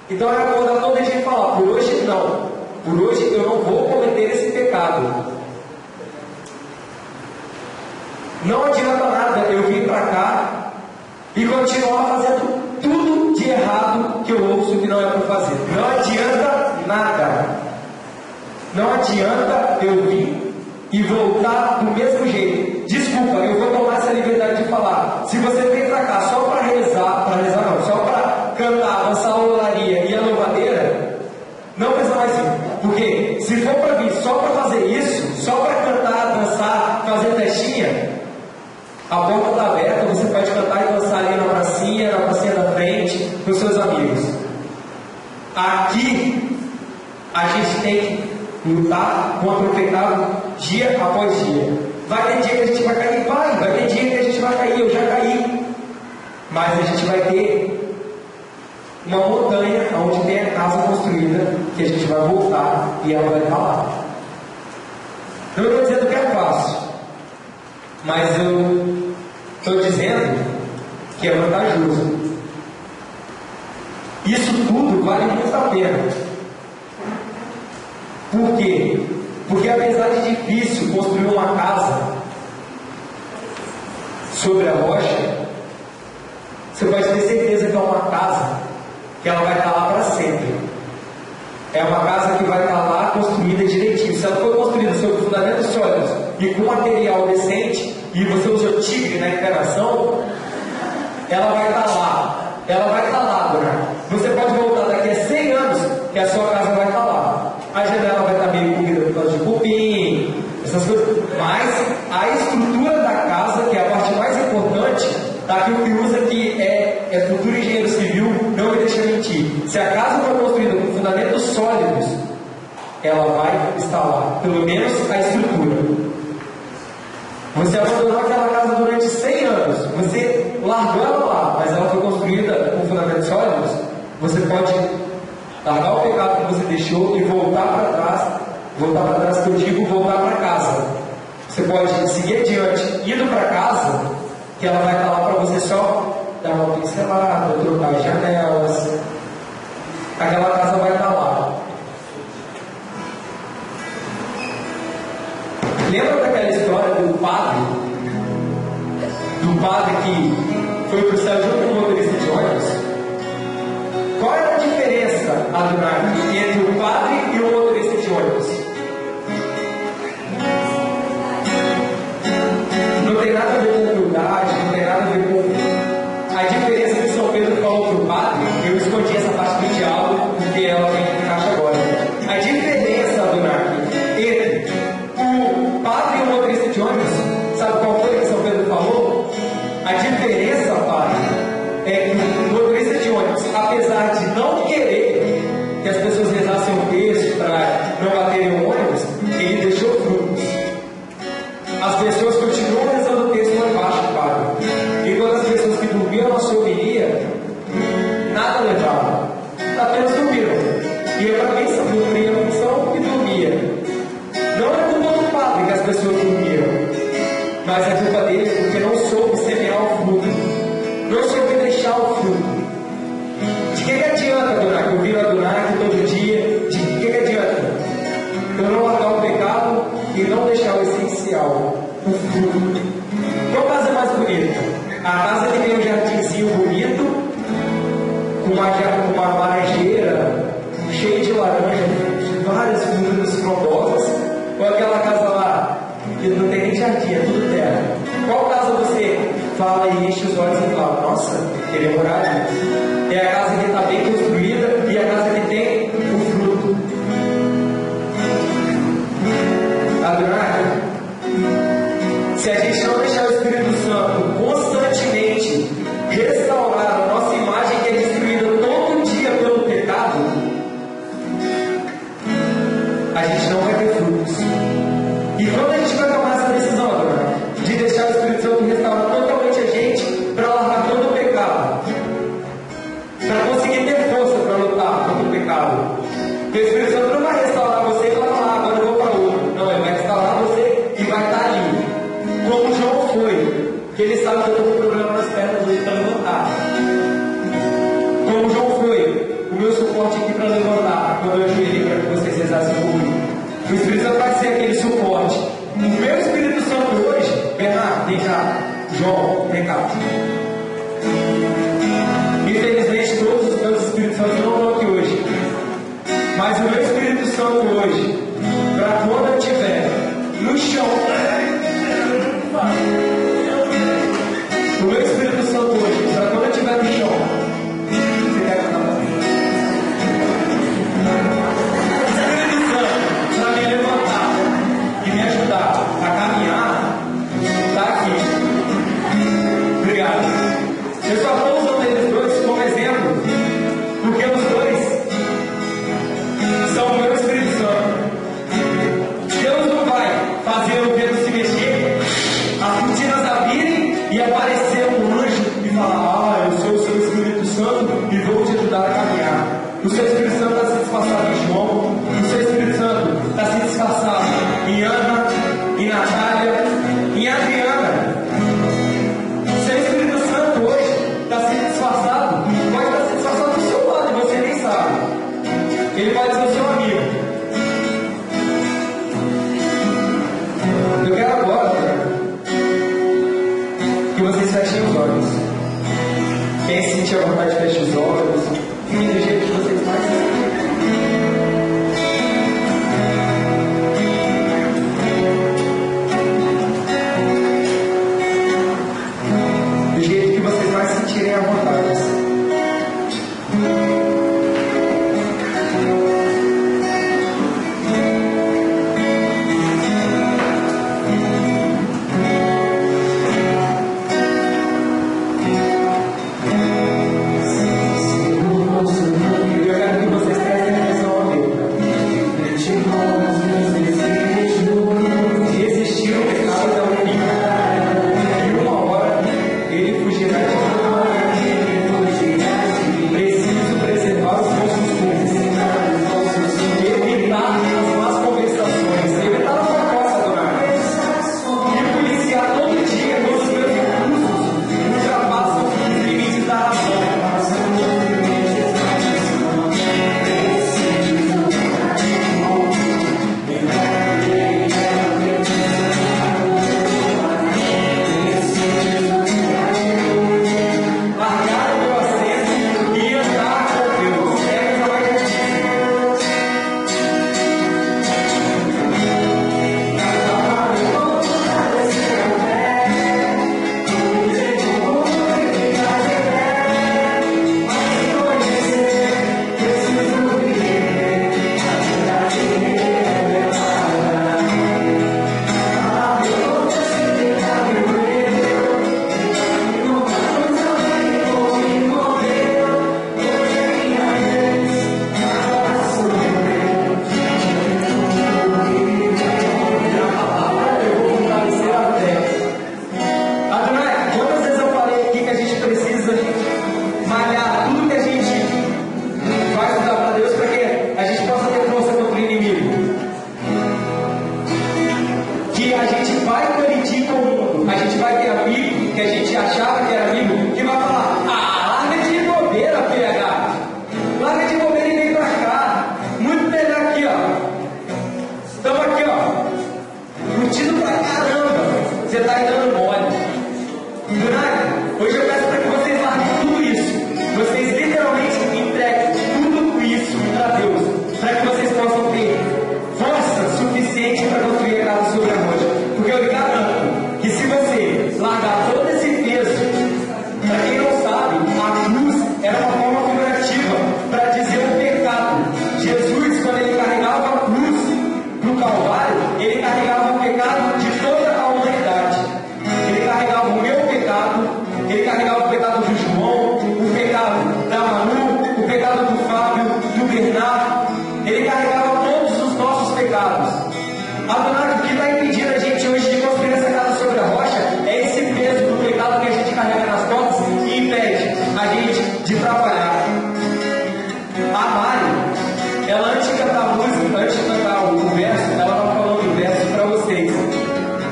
Então é acordar todo dia e falar: por hoje não. Por hoje eu não vou cometer esse pecado. Não adianta nada eu vir para cá e continuar fazendo tudo de errado que eu ouço que não é para fazer. Não adianta nada. adianta eu vir e voltar do mesmo jeito. Desculpa, eu vou tomar essa liberdade de falar. Se você vem pra cá só para rezar não, só para cantar, dançar a olaria e a louvadeira, não precisa mais vir. Porque se for para vir só para fazer isso, só para cantar, dançar, fazer festinha, a porta está aberta, você pode cantar e dançar ali na pracinha da frente, com seus amigos. Aqui, a gente tem que lutar contra o pecado dia após dia. Vai ter dia que a gente vai cair? Vai ter dia que a gente vai cair, eu já caí. Mas a gente vai ter uma montanha onde tem a casa construída, que a gente vai voltar e ela vai estar lá. Eu não estou dizendo que é fácil, mas eu estou dizendo que é vantajoso. Isso tudo vale muito a pena. Por quê? Porque apesar de difícil construir uma casa sobre a rocha, você pode ter certeza que é uma casa que ela vai estar lá para sempre. É uma casa que vai estar lá construída direitinho. Se ela for construída sobre fundamentos sólidos e com material decente, e você usou tigre na interação, ela vai estar lá. Ela vai estar lá, dona. Você pode voltar daqui a 100 anos que a sua casa vai estar lá. A janela vai estar meio comida por causa de cupim, essas coisas. Mas a estrutura da casa, que é a parte mais importante, tá aqui o que usa que é futuro engenheiro civil, não me deixa mentir. Se a casa for construída com fundamentos sólidos, ela vai estar lá. Pelo menos a estrutura. Você abandonou aquela casa durante 100 anos, você largou ela lá, mas ela foi construída com fundamentos sólidos, você pode largar o pecado que você deixou e voltar para trás, que eu digo voltar para casa. Você pode seguir adiante, indo para casa, que ela vai estar lá para você só dar uma pincelada, trocar as janelas. Aquela casa vai estar lá. Lembra daquela história do padre que foi para o céu junto com o motorista de ônibus? Qual era a diferença, Adonai, entre o padre e o motorista de ônibus? Não tem nada a ver com humildade, não tem nada a ver com... A diferença que São Pedro falou para o padre, eu escondi essa parte do diálogo, porque ela vem em caixa agora. A diferença, Adonai, entre o padre e o motorista de ônibus, sabe qual foi que São Pedro falou? A diferença, padre, é que o motorista de ônibus, apesar de não querer que as pessoas rezassem o texto para não baterem o ônibus, ele deixou frutos. As pessoas continuam rezando o texto lá embaixo, padre. Enquanto as pessoas que dormiam na sua homilia, nada levavam, apenas dormiram. E para quem só cumpria a função e dormia. Não é culpa do padre que as pessoas dormiram, mas é culpa dele porque não soube semear o fruto, não soube deixar o fruto. De que adianta, Adonai, eu viro Adonai aqui todo dia? De que adianta eu não largar o pecado e não deixar o essencial, o fruto? Qual casa é mais bonita? A casa que tem um jardinzinho bonito, com uma laranjeira cheia de laranja, de várias frutas frondosas, ou aquela casa lá que não tem nem jardim, é tudo terra? Qual casa você fala e enche os olhos e fala, nossa, queria morar ali? É a casa que está bem construída e a casa que tem o fruto. Adonai, se a gente não deixar o Espírito Santo constantemente restaurar a nossa imagem que é destruída todo dia pelo pecado, a gente não vai ter frutos. E quando a gente vai tomar essa decisão, Adonai, de deixar o Espírito Santo restaurar totalmente a gente para largar todo o pecado, para conseguir ter força para lutar contra o pecado, porque o Espírito Santo não vai restaurar você e vai falar, agora eu vou para outro. Não, ele vai restaurar você e vai estar ali. Como João foi, que ele sabe que eu estou com problema nas pernas hoje para levantar. Como João foi, o meu suporte aqui para levantar, quando eu ajoelhei para que vocês rezassem por mim. O Espírito Santo vai ser aquele suporte. O meu Espírito Santo hoje, Bernardo, vem cá. João, vem cá. Infelizmente, todos os meus Espíritos Santos não estão aqui hoje. Mas o meu Espírito Santo hoje, para meu Espírito Santo hoje, para quando eu estiver no chão, você quer cantar para mim? Espírito Santo, para me levantar e me ajudar a caminhar, está aqui. Obrigado. Eu só estou usando eles dois como exemplo, porque os dois são o meu Espírito Santo. Deus não vai fazer o dedo se mexer, as cortinas abrirem e aparecer um anjo e falar: eu sou o seu Espírito Santo e vou te ajudar a caminhar. O seu Espírito Santo está se disfarçado em João, o seu Espírito Santo está se disfarçado em Ana, em Natália, em Adriana. O seu Espírito Santo hoje está se disfarçado, pode estar se disfarçado do seu lado e você nem sabe. Ele pode ser o seu amigo. Eu quero agora que vocês fechem os olhos. Quem sentir a vontade, feche os olhos. Fiquem do jeito que vocês mais do jeito que vocês mais sentirem a vontade.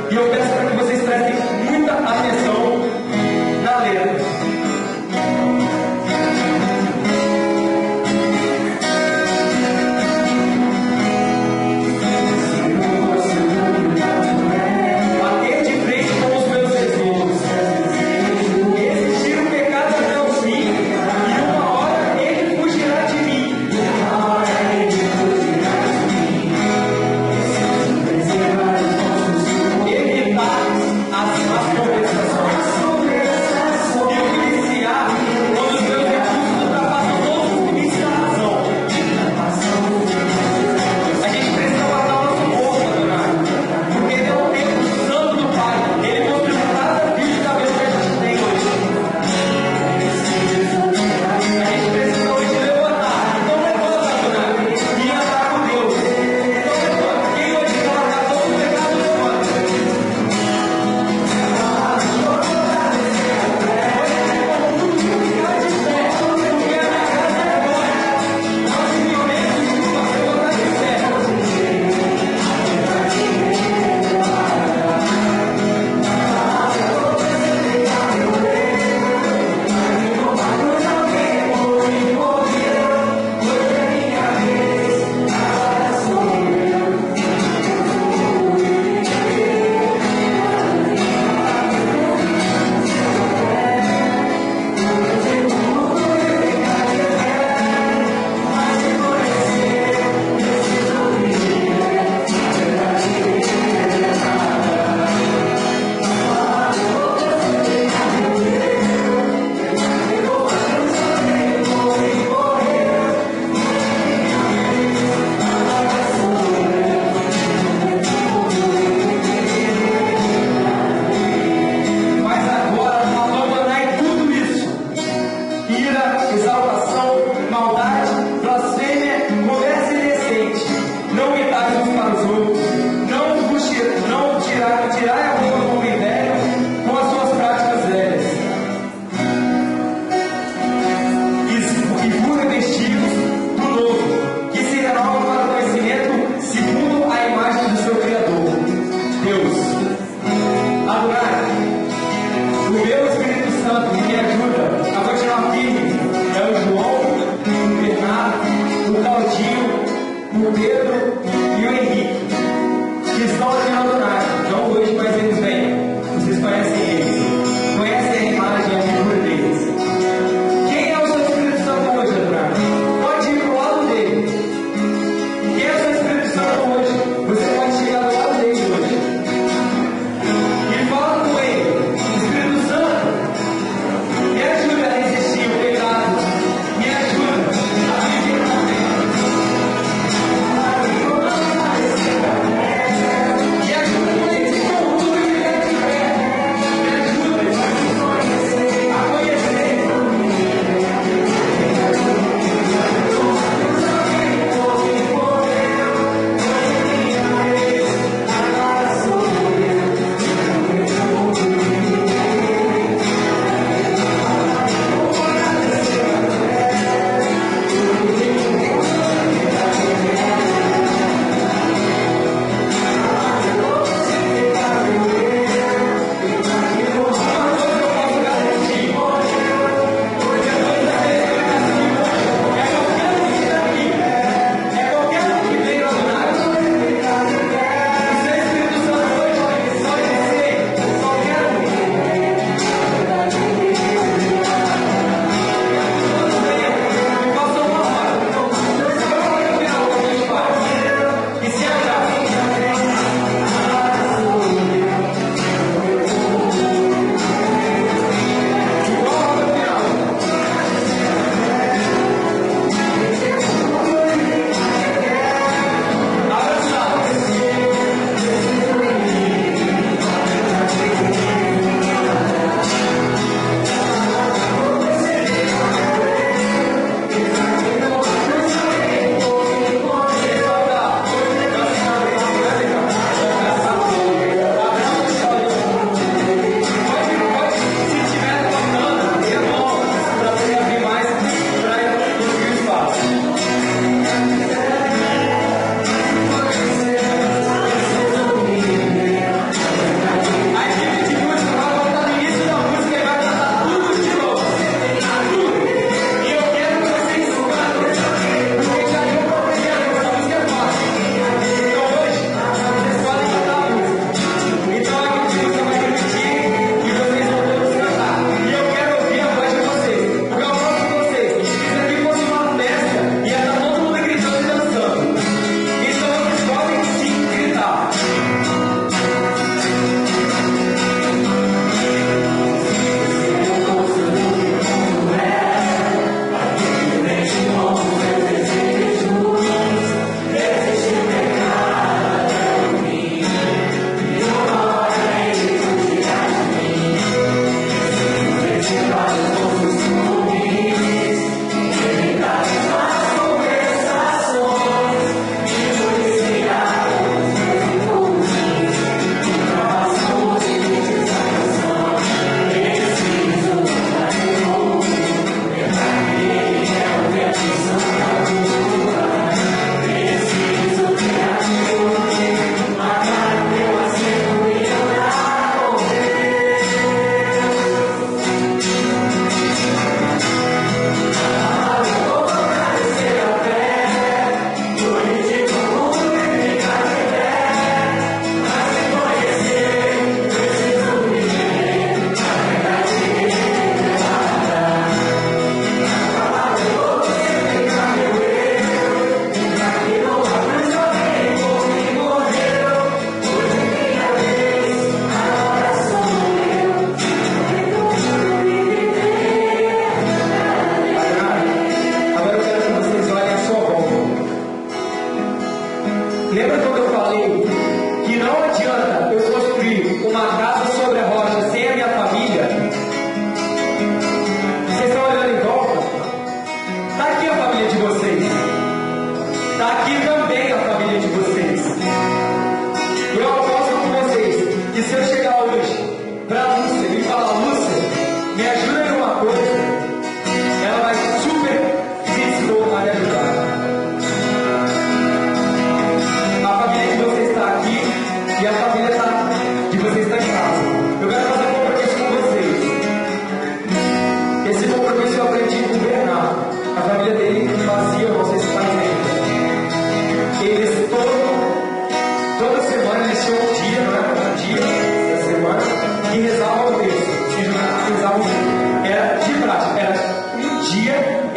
E eu peço para que vocês prestem muita atenção na letra.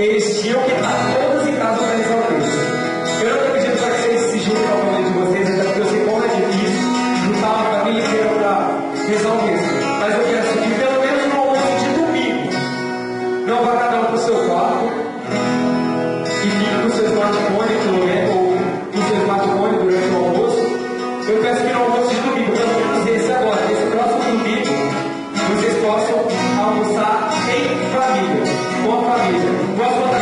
eles tinham que estar todos em casa para resolver isso. Eu não estou pedindo para que vocês se juntem ao momento de vocês, até porque eu sei como é difícil juntar uma família inteira para resolver isso. Mas eu peço que pelo menos no almoço de domingo, não vá cada um para o seu quarto e fique com o seu smartphone pelo menos, ou com o seu smartphone durante o almoço. Eu peço que no almoço de domingo, pelo menos esse agora, esse próximo domingo, vocês possam almoçar em família, com a família. Posso